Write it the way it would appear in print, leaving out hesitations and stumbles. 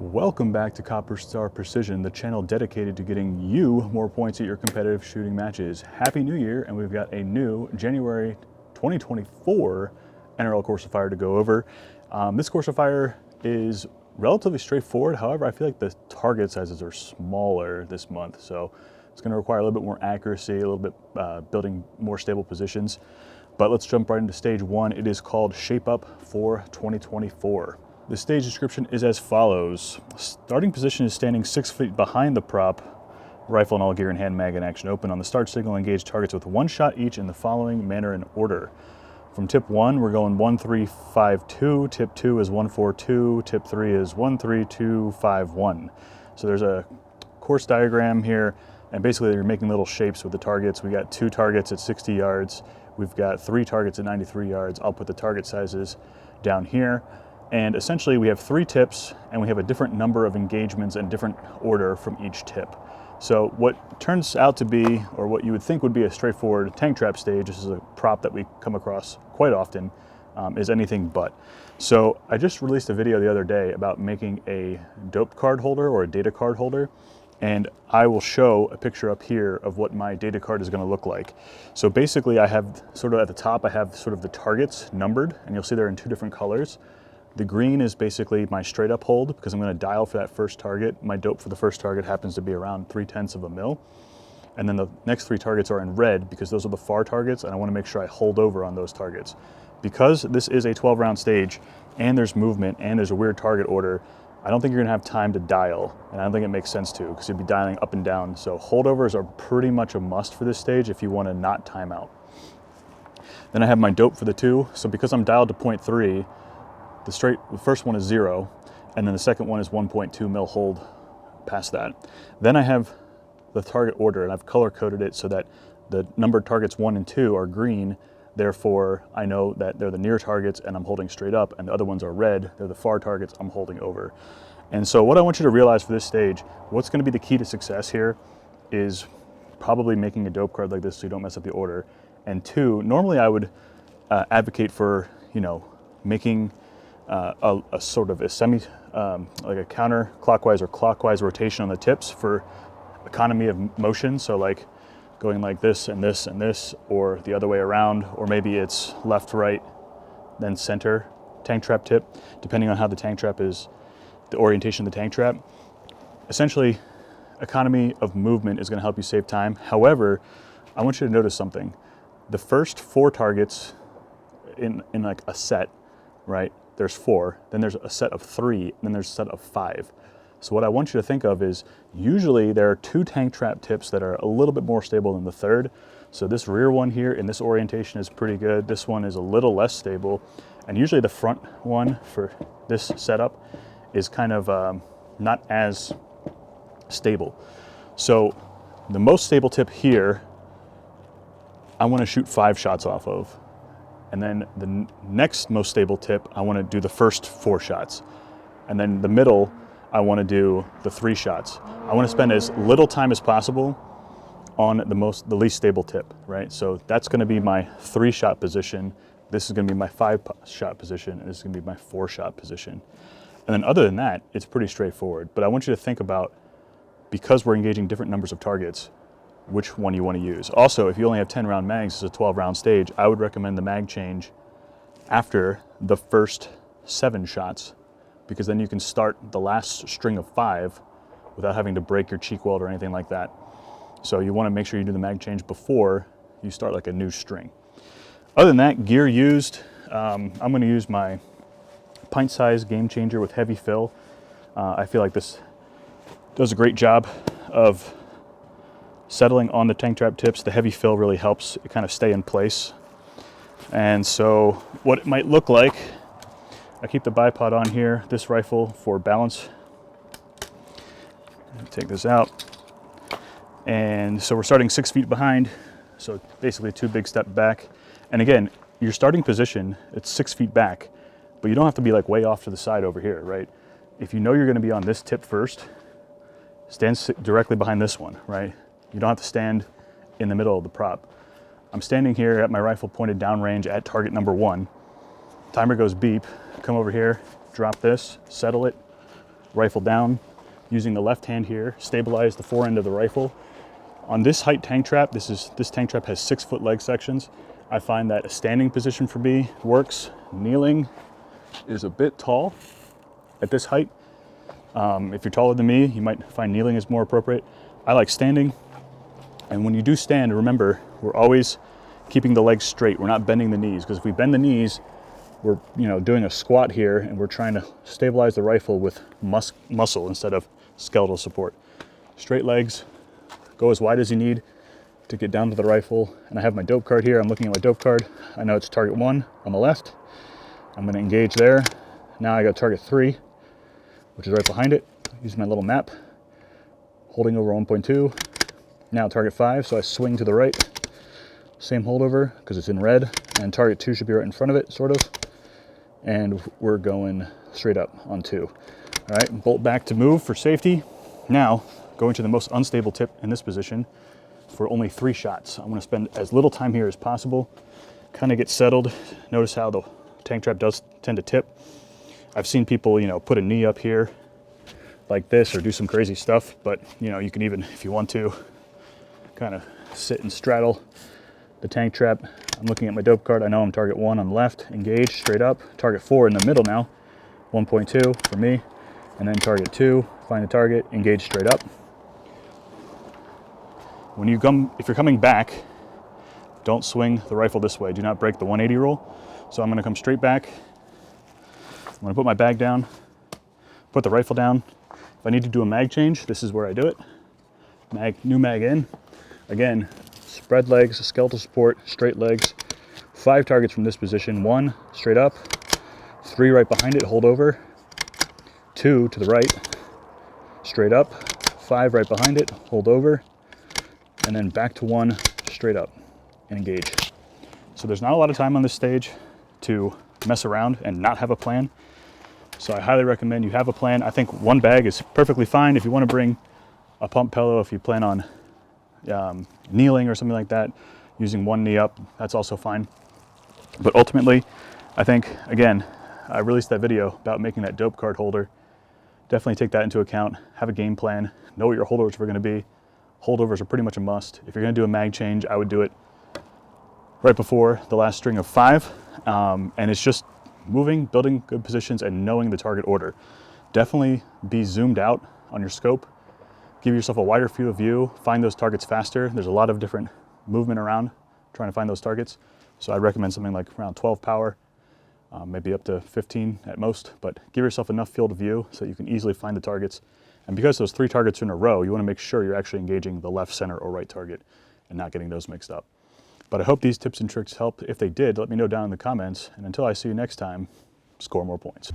Welcome back to Copper Star Precision, the channel dedicated to getting you more points at your competitive shooting matches. Happy New Year, and we've got a new January 2024 NRL course of fire to go over. This course of fire is relatively straightforward. However, I feel like the target sizes are smaller this month, so it's going to require a little bit more accuracy, a little bit building more stable positions. But let's jump right into stage one. It is called Shape Up for 2024. The stage description is as follows. Starting position is standing 6 feet behind the prop, rifle and all gear in hand, mag and action open. On the start signal, engage targets with one shot each in the following manner and order. From tip 1, we're going 1, 3, 5, 2. Tip 2 is 1, 4, 2. Tip 3 is 1, 3, 2, 5, 1. So there's a course diagram here, and basically you're making little shapes with the targets. We got 2 targets at 60 yards. We've got 3 targets at 93 yards. I'll put the target sizes down here. And essentially we have 3 tips, and we have a different number of engagements and different order from each tip. So what turns out to be, or what you would think would be a straightforward tank trap stage, this is a prop that we come across quite often, is anything but. So I just released a video the other day about making a dope card holder or a data card holder, and I will show a picture up here of what my data card is going to look like. So basically I have sort of at the top, I have sort of the targets numbered, and you'll see they're in 2 different colors. The green is basically my straight up hold because I'm going to dial for that first target. My dope for the first target happens to be around 3/10 of a mil. And then the next 3 targets are in red because those are the far targets, and I want to make sure I hold over on those targets. Because this is a 12-round stage and there's movement and there's a weird target order, I don't think you're going to have time to dial, and I don't think it makes sense to because you'll be dialing up and down. So holdovers are pretty much a must for this stage if you want to not time out. Then I have my dope for the 2. So because I'm dialed to 0.3, the first one is 0, and then the second one is 1.2 mil hold past that. Then I have the target order, and I've color coded it so that the numbered targets 1 and 2 are green. Therefore, I know that they're the near targets and I'm holding straight up, and the other ones are red. They're the far targets I'm holding over. And so what I want you to realize for this stage, what's going to be the key to success here is probably making a dope card like this so you don't mess up the order. And 2, normally I would advocate for, making a sort of a like a counterclockwise or clockwise rotation on the tips for economy of motion. So like going like this and this and this, or the other way around, or maybe it's left, right, then center tank trap tip, depending on how the tank trap is, the orientation of the tank trap. Essentially, economy of movement is going to help you save time. However, I want you to notice something. The first 4 targets in like a set, right? There's 4, then there's a set of 3, and then there's a set of 5. So what I want you to think of is usually there are 2 tank trap tips that are a little bit more stable than the third. So this rear one here in this orientation is pretty good. This one is a little less stable. And usually the front one for this setup is kind of not as stable. So the most stable tip here, I want to shoot 5 shots off of. And then the next most stable tip, I want to do the first 4 shots. And then the middle, I want to do the 3 shots. I want to spend as little time as possible on the least stable tip, right? So that's going to be my 3-shot position. This is going to be my 5-shot position, and this is going to be my 4-shot position. And then other than that, it's pretty straightforward. But I want you to think about, because we're engaging different numbers of targets, which one you want to use. Also, if you only have 10-round mags, it's a 12-round stage, I would recommend the mag change after the first 7 shots, because then you can start the last string of 5 without having to break your cheek weld or anything like that. So you want to make sure you do the mag change before you start like a new string. Other than that, gear used, I'm going to use my pint size game changer with heavy fill. I feel like this does a great job of settling on the tank trap tips. The heavy fill really helps it kind of stay in place. And so what it might look like, I keep the bipod on here, this rifle for balance. Take this out. And so we're starting 6 feet behind. So basically 2 big step back. And again, your starting position, it's 6 feet back, but you don't have to be like way off to the side over here, right? If you know you're going to be on this tip first, stand directly behind this one, right? You don't have to stand in the middle of the prop. I'm standing here at my rifle pointed downrange at target number 1. Timer goes beep, come over here, drop this, settle it, rifle down, using the left hand here, stabilize the fore end of the rifle. On this height tank trap, this tank trap has 6 foot leg sections. I find that a standing position for me works. Kneeling is a bit tall at this height. If you're taller than me, you might find kneeling is more appropriate. I like standing. And when you do stand, remember, we're always keeping the legs straight. We're not bending the knees, because if we bend the knees, we're doing a squat here, and we're trying to stabilize the rifle with muscle instead of skeletal support. Straight legs, go as wide as you need to get down to the rifle. And I have my dope card here. I'm looking at my dope card. I know it's target 1 on the left. I'm going to engage there. Now I got target 3, which is right behind it. Use my little map, holding over 1.2. Now target 5, so I swing to the right. Same holdover, because it's in red. And target 2 should be right in front of it, sort of. And we're going straight up on 2. All right, bolt back to move for safety. Now, going to the most unstable tip in this position for only 3 shots. I'm gonna spend as little time here as possible, kind of get settled. Notice how the tank trap does tend to tip. I've seen people, put a knee up here like this or do some crazy stuff, but you can even, if you want to, kind of sit and straddle the tank trap. I'm looking at my dope card. I know I'm target 1 on the left, engage straight up. Target 4 in the middle now, 1.2 for me. And then target 2, find the target, engage straight up. If you're coming back, don't swing the rifle this way. Do not break the 180 rule. So I'm gonna come straight back. I'm gonna put my bag down, put the rifle down. If I need to do a mag change, this is where I do it. New mag in. Again, spread legs, skeletal support, straight legs. 5 targets from this position. 1 straight up, 3 right behind it, hold over. 2 to the right, straight up. 5 right behind it, hold over. And then back to 1, straight up, and engage. So there's not a lot of time on this stage to mess around and not have a plan. So I highly recommend you have a plan. I think 1 bag is perfectly fine. If you want to bring a pump pillow, if you plan on kneeling or something like that, using 1 knee up, that's also fine. But ultimately, I think, again, I released that video about making that dope card holder. Definitely take that into account. Have a game plan. Know what your holdovers are going to be. Holdovers are pretty much a must. If you're going to do a mag change, I would do it right before the last string of 5. And it's just moving, building good positions, and knowing the target order. Definitely be zoomed out on your scope. Give yourself a wider field of view. Find those targets faster. There's a lot of different movement around trying to find those targets. So I'd recommend something like around 12 power, maybe up to 15 at most, but give yourself enough field of view so that you can easily find the targets. And because those 3 targets are in a row, you want to make sure you're actually engaging the left, center, or right target and not getting those mixed up. But I hope these tips and tricks help. If they did, let me know down in the comments. And until I see you next time, score more points.